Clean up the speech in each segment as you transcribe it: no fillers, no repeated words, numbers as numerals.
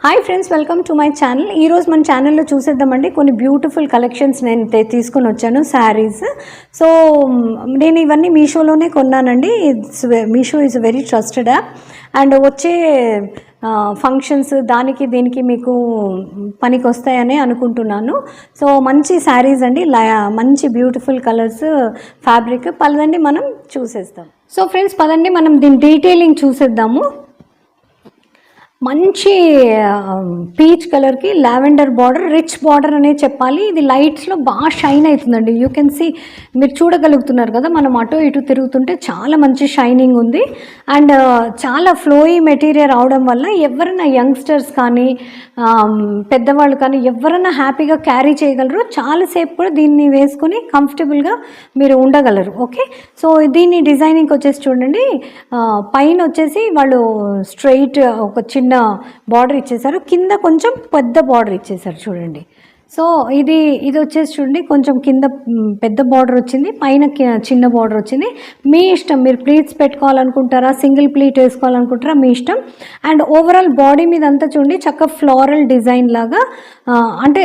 Hi friends, welcome to my channel. ఈరోజు మన ఛానల్లో చూసేద్దామండి కొన్ని బ్యూటిఫుల్ కలెక్షన్స్ నేను తీసుకొని వచ్చాను శారీస్. సో నేను ఇవన్నీ మీషోలోనే కొన్నానండి. Meesho is very trusted app and వచ్చే ఫంక్షన్స్ దానికి దీనికి మీకు పనికి వస్తాయని అనుకుంటున్నాను. సో మంచి శారీస్ అండి, మంచి బ్యూటిఫుల్ కలర్స్, ఫ్యాబ్రిక్ పదండి మనం చూసేస్తాం. సో ఫ్రెండ్స్ పదండి మనం దీని డీటెయిలింగ్ చూసేద్దాము. మంచి పీచ్ కలర్కి లావెండర్ బార్డర్, రిచ్ బార్డర్ అనే చెప్పాలి. ఇది లైట్స్లో బాగా షైన్ అవుతుందండి. యూ కెన్ సీ, మీరు చూడగలుగుతున్నారు కదా, మనం అటు ఇటు తిరుగుతుంటే చాలా మంచి షైనింగ్ ఉంది. అండ్ చాలా ఫ్లోయీ మెటీరియల్ అవడం వల్ల ఎవరైనా యంగ్స్టర్స్ కానీ పెద్దవాళ్ళు కానీ ఎవరైనా హ్యాపీగా క్యారీ చేయగలరు. చాలాసేపు కూడా దీన్ని వేసుకొని కంఫర్టబుల్గా మీరు ఉండగలరు. ఓకే, సో దీన్ని డిజైనింగ్ వచ్చేసి చూడండి, పైన వచ్చేసి వాళ్ళు స్ట్రైట్ ఒక చిన్న బార్డర్ ఇచ్చేసారు, కింద కొంచెం పెద్ద బార్డర్ ఇచ్చేసారు చూడండి. సో ఇది వచ్చేసి చూడండి, కొంచెం కింద పెద్ద బార్డర్ వచ్చింది, పైన చిన్న బార్డర్ వచ్చింది. మీ ఇష్టం, మీరు ప్లీట్స్ పెట్టుకోవాలనుకుంటారా, సింగిల్ ప్లీట్ వేసుకోవాలనుకుంటారా, మీ ఇష్టం. అండ్ ఓవరాల్ బాడీ మీద అంతా చూడండి చక్కగా ఫ్లోరల్ డిజైన్ లాగా, అంటే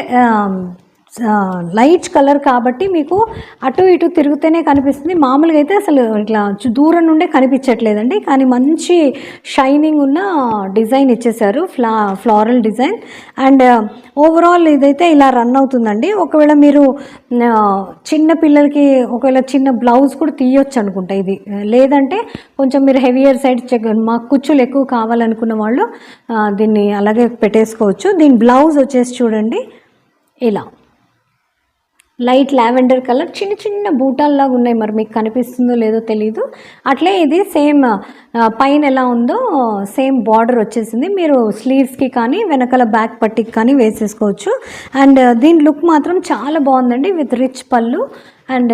లైట్ కలర్ కాబట్టి మీకు అటు ఇటు తిరుగుతూనే కనిపిస్తుంది. మామూలుగా అయితే అసలు ఇట్లా దూరం నుండే కనిపించట్లేదండి, కానీ మంచి షైనింగ్ ఉన్న డిజైన్ ఇచ్చేసారు, ఫ్లోరల్ డిజైన్. అండ్ ఓవరాల్ ఇదైతే ఇలా రన్ అవుతుందండి. ఒకవేళ మీరు చిన్న పిల్లలకి ఒకవేళ చిన్న బ్లౌజ్ కూడా తీయొచ్చు అనుకుంటా ఇది, లేదంటే కొంచెం మీరు హెవియర్ సైడ్ మాకు కుచ్చులు ఎక్కువ కావాలనుకున్న వాళ్ళు దీన్ని అలాగే పెట్టేసుకోవచ్చు. దీని బ్లౌజ్ వచ్చేసి చూడండి ఇలా లైట్ లావెండర్ కలర్, చిన్న చిన్న బూటాల్లాగా ఉన్నాయి, మరి మీకు కనిపిస్తుందో లేదో తెలీదు. అట్లే ఇది సేమ్ పైన ఎలా ఉందో సేమ్ బార్డర్ వచ్చేసింది. మీరు స్లీవ్స్కి కానీ వెనకాల బ్యాక్ పట్టికి కానీ వేసేసుకోవచ్చు. అండ్ దీని లుక్ మాత్రం చాలా బాగుందండి, విత్ రిచ్ పళ్ళు and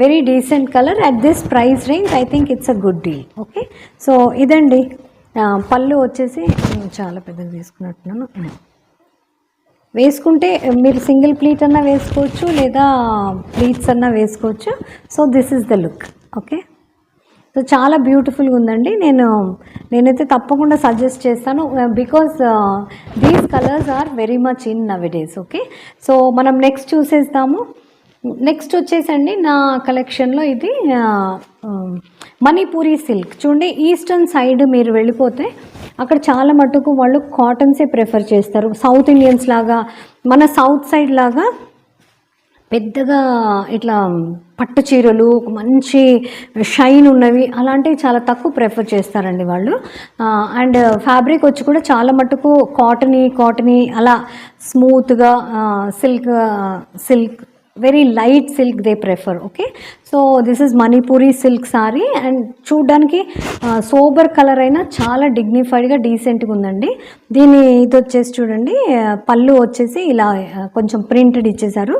very decent colour at this price range. I think it's a good deal. Okay, so ఇదండి పళ్ళు వచ్చేసి చాలా పెద్దగా తీసుకున్నట్టున్నాను. వేసుకుంటే మీరు సింగిల్ ప్లీట్ అన్నా వేసుకోవచ్చు, లేదా ప్లీట్స్ అన్నా వేసుకోవచ్చు. So this is the look. Okay, so చాలా బ్యూటిఫుల్గా ఉందండి. నేనైతే తప్పకుండా సజెస్ట్ చేస్తాను, because these colours are very much in nowadays. Okay, so మనం నెక్స్ట్ చూసేస్తాము. నెక్స్ట్ వచ్చేసండి నా కలెక్షన్లో ఇది మణిపూరి సిల్క్. చూడండి, ఈస్టర్న్ సైడ్ మీరు వెళ్ళిపోతే అక్కడ చాలా మటుకు వాళ్ళు కాటన్సే ప్రిఫర్ చేస్తారు. సౌత్ ఇండియన్స్ లాగా, మన సౌత్ సైడ్ లాగా పెద్దగా ఇట్లా పట్టు చీరలు మంచి షైన్ ఉన్నవి అలాంటివి చాలా తక్కువ ప్రిఫర్ చేస్తారండి వాళ్ళు. అండ్ ఫ్యాబ్రిక్ వచ్చి కూడా చాలా మటుకు కాటనీ అలా స్మూత్గా silk very light silk they prefer. Okay, so this is Manipuri silk sorry. And చూడ్డానికి సోబర్ కలర్ అయినా చాలా డిగ్నిఫైడ్గా డీసెంట్గా ఉందండి. ఇది వచ్చేసి చూడండి, పళ్ళు వచ్చేసి ఇలా కొంచెం ప్రింటెడ్ ఇచ్చేసారు,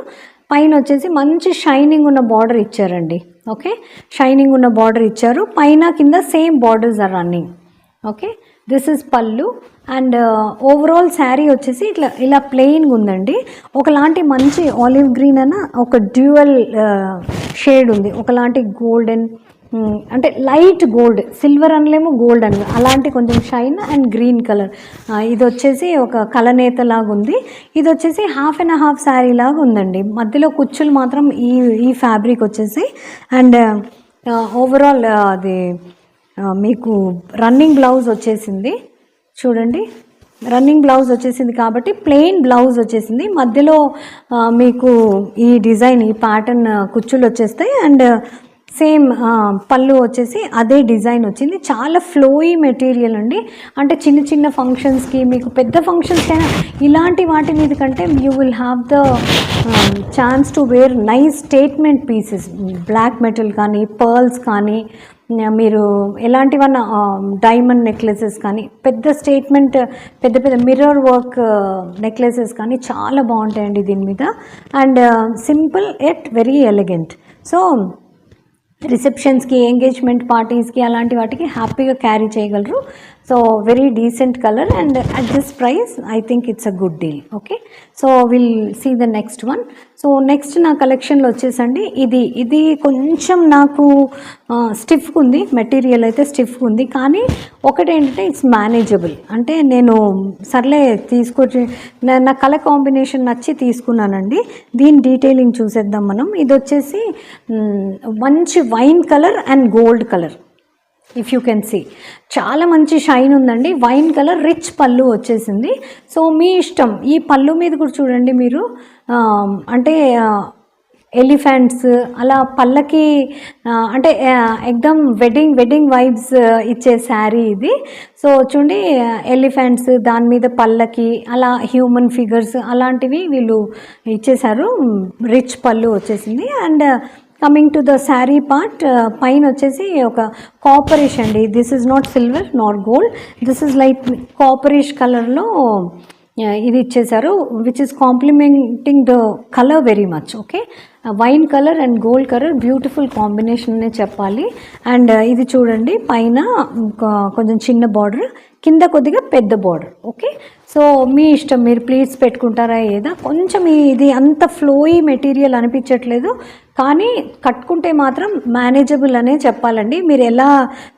పైన వచ్చేసి మంచి షైనింగ్ ఉన్న బార్డర్ ఇచ్చారండి. ఓకే, షైనింగ్ ఉన్న బార్డర్ ఇచ్చారు, పైన కింద same borders are running. Okay, this is pallu. And overall sari వచ్చేసి ఇలా ప్లెయిన్గా ఉందండి. ఒకలాంటి మంచి ఆలివ్ గ్రీన్ అన్న ఒక డ్యూయల్ షేడ్ ఉంది, ఒకలాంటి గోల్డెన్, అంటే లైట్ గోల్డ్, సిల్వర్ అనలేమో గోల్డ్ అని, అలాంటి కొంచెం షైన్ అండ్ గ్రీన్ కలర్. ఇది వచ్చేసి ఒక కలనేత లాగా ఉంది. ఇది వచ్చేసి హాఫ్ అండ్ హాఫ్ శారీ లాగా ఉందండి, మధ్యలో కుచ్చులు మాత్రం ఈ ఫ్యాబ్రిక్ వచ్చేసి. అండ్ ఓవరాల్ అది మీకు రన్నింగ్ బ్లౌజ్ వచ్చేసింది చూడండి, రన్నింగ్ బ్లౌజ్ వచ్చేసింది కాబట్టి ప్లెయిన్ బ్లౌజ్ వచ్చేసింది. మధ్యలో మీకు ఈ డిజైన్, ఈ ప్యాటర్న్ కుచ్చులు వచ్చేస్తాయి. అండ్ సేమ్ పళ్ళు వచ్చేసి అదే డిజైన్ వచ్చింది. చాలా ఫ్లోయీ మెటీరియల్ అండి, అంటే చిన్న చిన్న ఫంక్షన్స్కి, మీకు పెద్ద ఫంక్షన్స్కి అయినా ఇలాంటి వాటి మీద కంటే you will have the chance to wear nice statement pieces. Black metal కానీ, పర్ల్స్ కానీ, మీరు ఎలాంటివన్నా డైమండ్ నెక్లెసెస్ కానీ, పెద్ద స్టేట్మెంట్ పెద్ద మిర్రర్ వర్క్ నెక్లెసెస్ కానీ చాలా బాగుంటాయండి దీని మీద. And simple at very elegant. So రిసెప్షన్స్కి, ఎంగేజ్మెంట్ పార్టీస్కి అలాంటి వాటికి హ్యాపీగా క్యారీ చేయగలరు. So very decent colour and at this price I think it's a good deal. Okay, so will see the next one. So next నా కలెక్షన్లో వచ్చేసండి ఇది కొంచెం నాకు స్టిఫ్గా ఉంది, మెటీరియల్ అయితే స్టిఫ్గా ఉంది, కానీ ఒకటేంటంటే ఇట్స్ మేనేజబుల్. అంటే నేను సర్లే తీసుకొచ్చి నా కలర్ కాంబినేషన్ నచ్చి తీసుకున్నానండి. దీని డీటెయిలింగ్ చూసేద్దాం మనం. ఇది వచ్చేసి మంచి wine colour and gold colour. If you can see చాలా మంచి షైన్ ఉందండి. వైన్ కలర్ రిచ్ పళ్ళు వచ్చేసింది. సో మీ ఇష్టం. ఈ పళ్ళు మీద కూడా చూడండి మీరు, అంటే ఎలిఫెంట్స్ అలా పళ్ళకి అంటే ఎక్దమ్ వెడ్డింగ్ వైబ్స్ ఇచ్చే శారీ ఇది. సో చూడండి ఎలిఫెంట్స్ దాని మీద పళ్ళకి అలా హ్యూమన్ ఫిగర్స్ అలాంటివి వీళ్ళు ఇచ్చేశారు. రిచ్ పళ్ళు వచ్చేసింది. And coming to the sari part, పైన వచ్చేసి ఒక కాపరిష్ అండి. This is not silver not gold, this is like copperish కలర్లో ఇది ఇచ్చేసారు, which is complementing the colour very much. Okay, wine colour and gold colour beautiful combination అనే చెప్పాలి. And ఇది చూడండి పైన కొంచెం చిన్న బార్డర్, కింద కొద్దిగా పెద్ద బార్డర్. ఓకే, సో మీ ఇష్టం, మీరు ప్లీట్స్ పెట్టుకుంటారా ఏదా. కొంచెం ఇది అంత ఫ్లోయీ మెటీరియల్ అనిపించట్లేదు, కానీ కట్టుకుంటే మాత్రం మేనేజబుల్ అనే చెప్పాలండి. మీరు ఎలా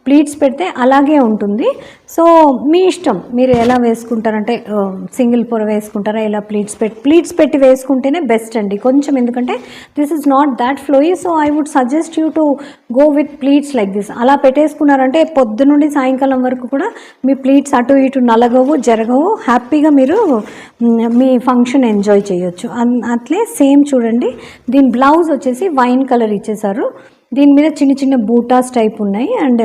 ప్లీట్స్ పెడితే అలాగే ఉంటుంది. సో మీ ఇష్టం, మీరు ఎలా వేసుకుంటారంటే సింగిల్ పొర వేసుకుంటారా, ఇలా ప్లీట్స్ పెట్టి వేసుకుంటేనే బెస్ట్ అండి కొంచెం. ఎందుకంటే this is not that flowy. So I would suggest you to go with pleats like this. అలా పెట్టేసుకున్నారంటే పొద్దు నుండి సాయంకాలం వరకు కూడా మీ ప్లీట్స్ అటు ఇటు నలగవు జరగవు, హ్యాపీగా మీరు మీ ఫంక్షన్ ఎంజాయ్ చేయొచ్చు. అట్లే సేమ్ చూడండి, దీని బ్లౌజ్ వచ్చేసి వైన్ కలర్ ఇచ్చేసారు. దీని మీద చిన్న చిన్న బూటాస్ టైప్ ఉన్నాయి. అండ్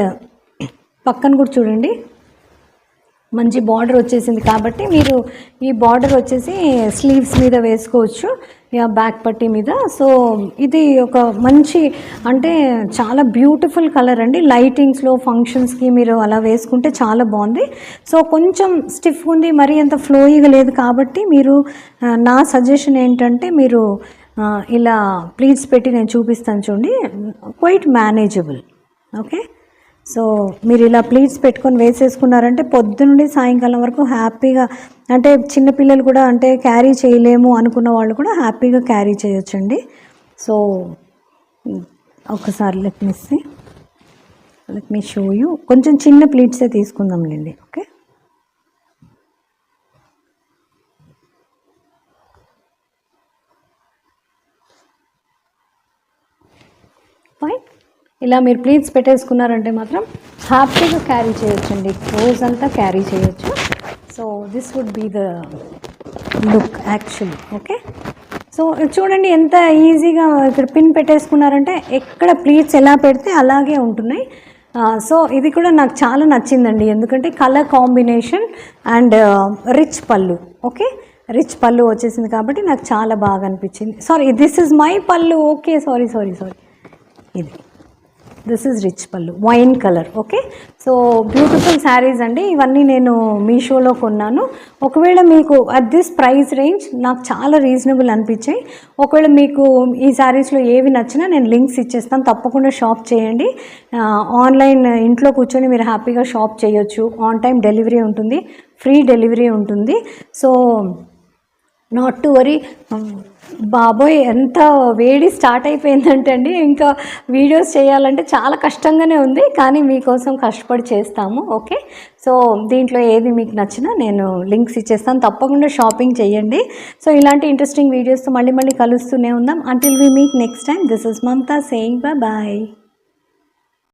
పక్కన కూడా చూడండి మంచి బార్డర్ వచ్చేసింది, కాబట్టి మీరు ఈ బార్డర్ వచ్చేసి స్లీవ్స్ మీద వేసుకోవచ్చు, బ్యాక్ పట్టీ మీద. సో ఇది ఒక మంచి, అంటే చాలా బ్యూటిఫుల్ కలర్ అండి. లైటింగ్స్లో ఫంక్షన్స్కి మీరు అలా వేసుకుంటే చాలా బాగుంది. సో కొంచెం స్టిఫ్ ఉంది, మరీ అంత ఫ్లోయిగా లేదు, కాబట్టి మీరు నా సజెషన్ ఏంటంటే మీరు ఇలా ప్లీట్స్ పెట్టి నేను చూపిస్తాను చూడండి, క్వైట్ మేనేజబుల్. ఓకే, సో మీరు ఇలా ప్లీట్స్ పెట్టుకొని వేసేసుకున్నారంటే పొద్దు నుండి సాయంకాలం వరకు హ్యాపీగా, అంటే చిన్నపిల్లలు కూడా అంటే క్యారీ చేయలేము అనుకున్న వాళ్ళు కూడా హ్యాపీగా క్యారీ చేయొచ్చండి. సో ఒకసారి లెట్ మీ షో యూ. కొంచెం చిన్న ప్లీట్సే తీసుకుందాంలేండి. Okay, fine. ఇలా మీరు ప్లీట్స్ పెట్టేసుకున్నారంటే మాత్రం హ్యాపీగా క్యారీ చేయొచ్చండి, రోజంతా క్యారీ చేయొచ్చు. So this would be the look actually. Okay, so చూడండి ఎంత ఈజీగా ఇక్కడ పిన్ పెట్టేసుకున్నారంటే ఎక్కడ ప్లీట్స్ ఎలా పెడితే అలాగే ఉంటున్నాయి. సో ఇది కూడా నాకు చాలా నచ్చిందండి, ఎందుకంటే కలర్ కాంబినేషన్ అండ్ రిచ్ పళ్ళు. ఓకే, రిచ్ పళ్ళు వచ్చేసింది కాబట్టి నాకు చాలా బాగా అనిపించింది. సారీ, దిస్ ఇస్ మై పళ్ళు. ఓకే, సారీ, ఇది దిస్ ఈజ్ రిచ్ పళ్ళు, wine colour. Okay, so beautiful saris అండి. ఇవన్నీ నేను మీషోలో కొన్నాను. ఒకవేళ మీకు అట్ దిస్ ప్రైస్ రేంజ్ నాకు చాలా రీజనబుల్ అనిపించాయి. ఒకవేళ మీకు ఈ శారీస్లో ఏవి నచ్చినా నేను లింక్స్ ఇచ్చేస్తాను, తప్పకుండా షాప్ చేయండి. ఆన్లైన్ ఇంట్లో కూర్చొని మీరు హ్యాపీగా షాప్ చేయొచ్చు. ఆన్ టైం డెలివరీ ఉంటుంది, ఫ్రీ డెలివరీ ఉంటుంది. So not to worry. బాబోయ్ ఎంత వేడి స్టార్ట్ అయిపోయిందంటే అండి, ఇంకా వీడియోస్ చేయాలంటే చాలా కష్టంగానే ఉంది, కానీ మీకోసం కష్టపడి చేస్తాము. ఓకే, సో దీంట్లో ఏది మీకు నచ్చినా నేను లింక్స్ ఇచ్చేస్తాను, తప్పకుండా షాపింగ్ చేయండి. సో ఇలాంటి ఇంట్రెస్టింగ్ వీడియోస్తో మళ్ళీ కలుస్తూనే ఉందాం. Until we meet next time, this is Mamata saying bye.